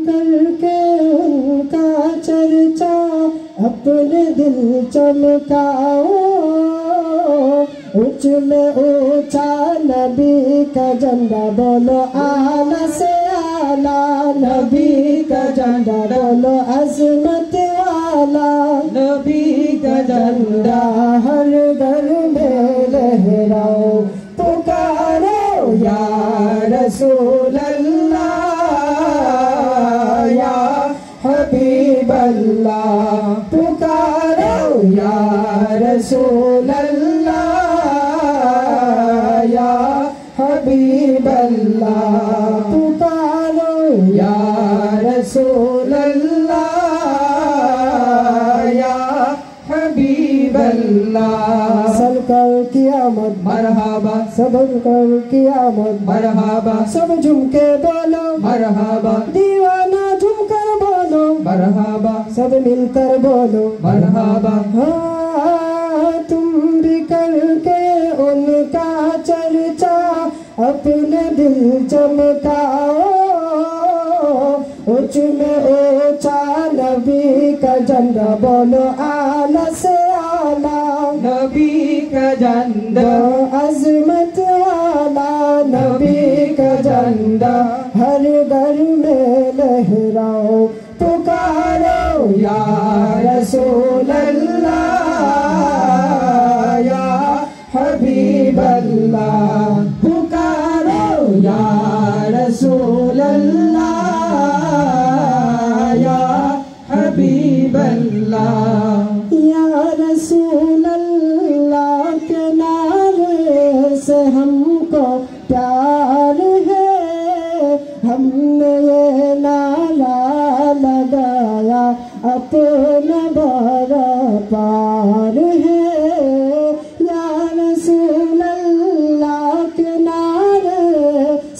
करके उनका चर्चा अपने दिल चमकाओ। ऊंच में ऊंचा नबी का झंडा बोलो आला से आला, नबी का झंडा बोलो अजमत वाला। नबी का झंडा हर घर में लहराओ, पुकारो या रसूल अल्लाह या हबीब अल्लाह, पुकारो या रसूल अल्लाह या हबीब अल्लाह, पुकारो या रसूल अल्लाह या हबीब अल्लाह। सबकर क़यामत मरहबा, सबकर क़यामत मरहबा, सब झूम के बोलो मरहबा, दीवाना झूम कर बोलो मरहबा, सब मिलकर बोलो मरहबा। हाँ तुम भी करके उनका चर्चा अपने दिल चमकाओ। ऊंच में ऊंचा नबी का झंडा बोलो आला से आला, नबी का झंडा अजमत वाला। नबी का झंडा हर घर में लहराओ, पुकारो या रसूल अल्लाह या हबीब अल्लाह, पुकारो या रसूल अल्लाह या हबीब अल्लाह। या रसूल अल्लाह के नारे से हमको प्यार है, हमने ये नारा लगाया अपना बड़ा पार है। या रसूल अल्लाह के नारे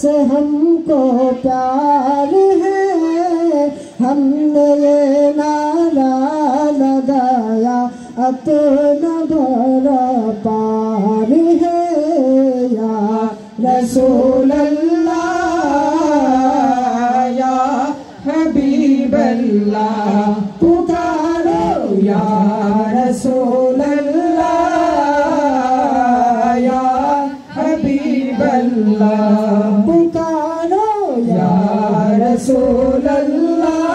से हमको प्यार है, हमने ये नारा लगाया अपना बड़ा पार है। या रसूल अल्लाह या हबीब अल्लाह, पुकारो या रसूल अल्लाह या हबीब अल्लाह, पुकारो या रसूल अल्लाह